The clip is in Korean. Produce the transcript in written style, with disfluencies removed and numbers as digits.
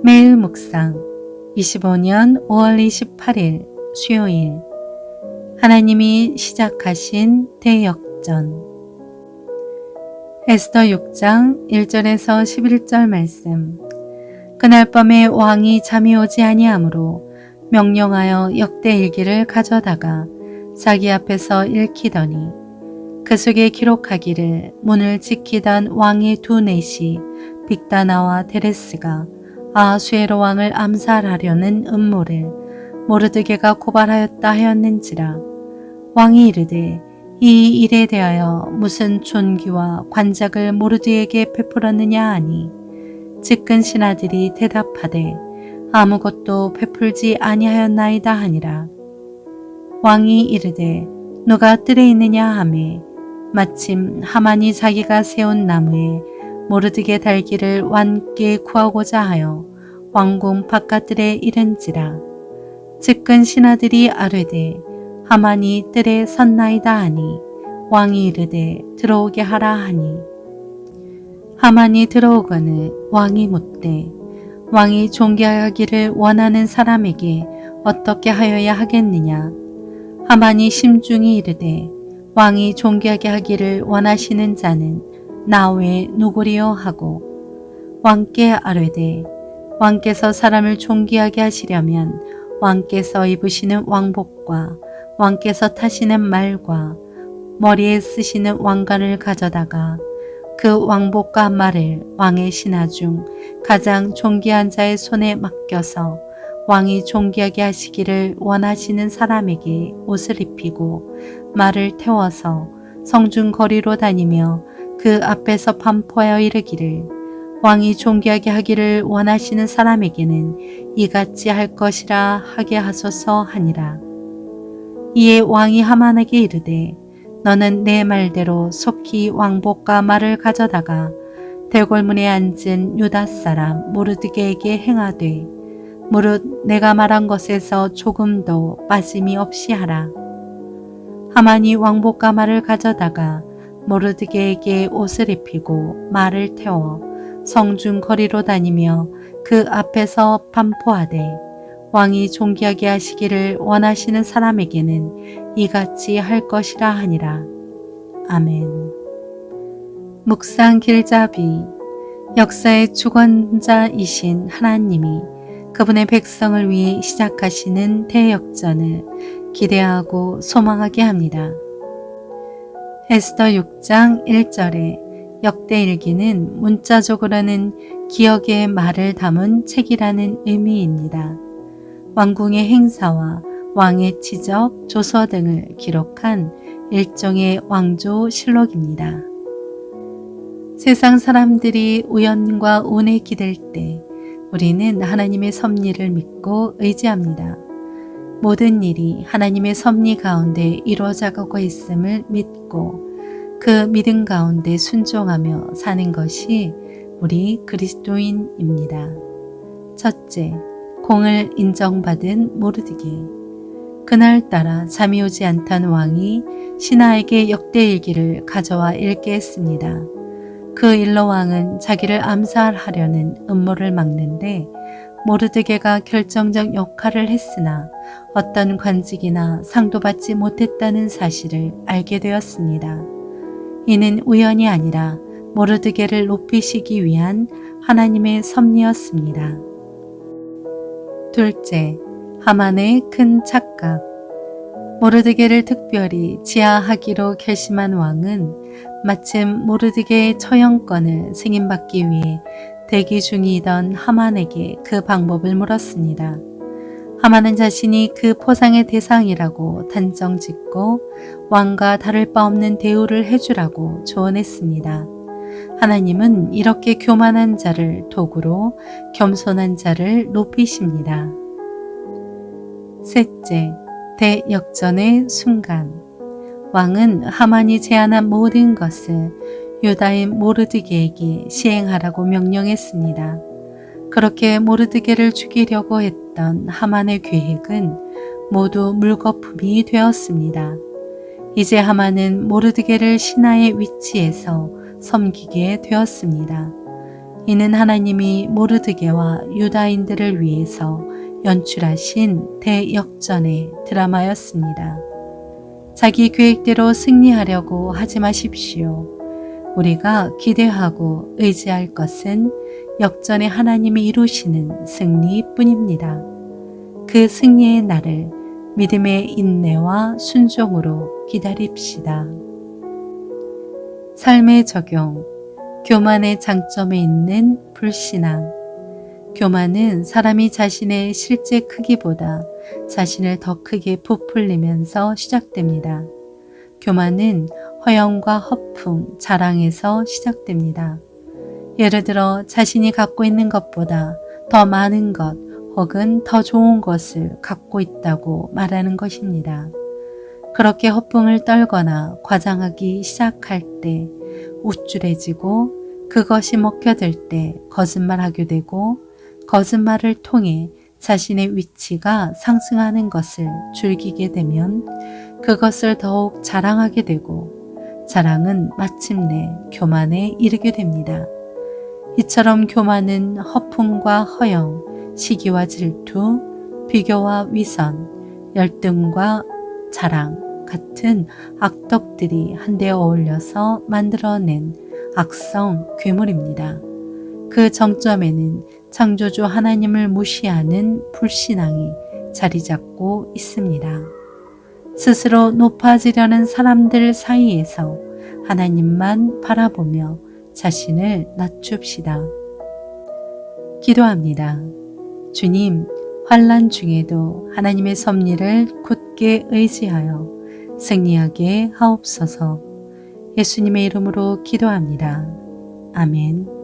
매일 묵상 25년 5월 28일 수요일 하나님이 시작하신 대역전 에스더 6장 1절에서 11절 말씀. 그날 밤에 왕이 잠이 오지 아니하므로 명령하여 역대일기를 가져다가 자기 앞에서 읽히더니 그 속에 기록하기를 문을 지키던 왕의 두 넷이 빅다나와 데레스가 아하수에로 왕을 암살하려는 음모를 모르드게가 고발하였다 하였는지라. 왕이 이르되 이 일에 대하여 무슨 존귀와 관작을 모르드에게 베풀었느냐 하니 측근 신하들이 대답하되 아무것도 베풀지 아니하였나이다 하니라. 왕이 이르되 누가 뜰에 있느냐 하매 마침 하만이 자기가 세운 나무에 모르드게 달기를 왕께 구하고자 하여 왕궁 바깥들에 이른지라. 측근 신하들이 아뢰되 하만이 뜰에 섰나이다 하니 왕이 이르되 들어오게 하라 하니 하만이 들어오거늘 왕이 묻되 왕이 존귀하기를 원하는 사람에게 어떻게 하여야 하겠느냐. 하만이 심중히 이르되 왕이 존귀하게 하기를 원하시는 자는 나 외에 누구리요 하고 왕께 아뢰되 왕께서 사람을 존귀하게 하시려면 왕께서 입으시는 왕복과 왕께서 타시는 말과 머리에 쓰시는 왕관을 가져다가 그 왕복과 말을 왕의 신하 중 가장 존귀한 자의 손에 맡겨서 왕이 존귀하게 하시기를 원하시는 사람에게 옷을 입히고 말을 태워서 성중 거리로 다니며 그 앞에서 반포하여 이르기를 왕이 존귀하게 하기를 원하시는 사람에게는 이같이 할 것이라 하게 하소서 하니라. 이에 왕이 하만에게 이르되 너는 내 말대로 속히 왕복과 말을 가져다가 대궐문에 앉은 유다 사람 모르드게에게 행하되 무릇 내가 말한 것에서 조금도 빠짐이 없이 하라. 하만이 왕복과 말을 가져다가 모르드게에게 옷을 입히고 말을 태워 성중 거리로 다니며 그 앞에서 반포하되 왕이 존귀하게 하시기를 원하시는 사람에게는 이같이 할 것이라 하니라. 아멘. 묵상 길잡이. 역사의 주권자이신 하나님이 그분의 백성을 위해 시작하시는 대역전을 기대하고 소망하게 합니다. 에스더 6장 1절에 역대일기는 문자적으로는 기억의 말을 담은 책이라는 의미입니다. 왕궁의 행사와 왕의 치적, 조서 등을 기록한 일종의 왕조 실록입니다. 세상 사람들이 우연과 운에 기댈 때 우리는 하나님의 섭리를 믿고 의지합니다. 모든 일이 하나님의 섭리 가운데 이루어져가고 있음을 믿고 그 믿음 가운데 순종하며 사는 것이 우리 그리스도인입니다. 첫째, 공을 인정받은 모르드게. 그날따라 잠이 오지 않던 왕이 신하에게 역대일기를 가져와 읽게 했습니다. 그 일로 왕은 자기를 암살하려는 음모를 막는데 모르드게가 결정적 역할을 했으나 어떤 관직이나 상도 받지 못했다는 사실을 알게 되었습니다. 이는 우연이 아니라 모르드게를 높이시기 위한 하나님의 섭리였습니다. 둘째, 하만의 큰 착각. 모르드게를 특별히 지하하기로 결심한 왕은 마침 모르드게의 처형권을 승인받기 위해 대기 중이던 하만에게 그 방법을 물었습니다. 하만은 자신이 그 포상의 대상이라고 단정짓고 왕과 다를 바 없는 대우를 해주라고 조언했습니다. 하나님은 이렇게 교만한 자를 도구로 겸손한 자를 높이십니다. 셋째, 대역전의 순간. 왕은 하만이 제안한 모든 것을 유다인 모르드게에게 시행하라고 명령했습니다. 그렇게 모르드게를 죽이려고 했던 하만의 계획은 모두 물거품이 되었습니다. 이제 하만은 모르드게를 신하의 위치에서 섬기게 되었습니다. 이는 하나님이 모르드게와 유다인들을 위해서 연출하신 대역전의 드라마였습니다. 자기 계획대로 승리하려고 하지 마십시오. 우리가 기대하고 의지할 것은 역전의 하나님이 이루시는 승리뿐입니다. 그 승리의 날을 믿음의 인내와 순종으로 기다립시다. 삶의 적용, 교만의 장점에 있는 불신앙. 교만은 사람이 자신의 실제 크기보다 자신을 더 크게 부풀리면서 시작됩니다. 교만은 허영과 허풍, 자랑에서 시작됩니다. 예를 들어 자신이 갖고 있는 것보다 더 많은 것 혹은 더 좋은 것을 갖고 있다고 말하는 것입니다. 그렇게 허풍을 떨거나 과장하기 시작할 때 우쭐해지고 그것이 먹혀들 때 거짓말하게 되고 거짓말을 통해 자신의 위치가 상승하는 것을 즐기게 되면 그것을 더욱 자랑하게 되고 자랑은 마침내 교만에 이르게 됩니다. 이처럼 교만은 허풍과 허영, 시기와 질투, 비교와 위선, 열등과 자랑 같은 악덕들이 한데 어울려서 만들어낸 악성 괴물입니다. 그 정점에는 창조주 하나님을 무시하는 불신앙이 자리 잡고 있습니다. 스스로 높아지려는 사람들 사이에서 하나님만 바라보며 자신을 낮춥시다. 기도합니다. 주님, 환난 중에도 하나님의 섭리를 굳게 의지하여 승리하게 하옵소서. 예수님의 이름으로 기도합니다. 아멘.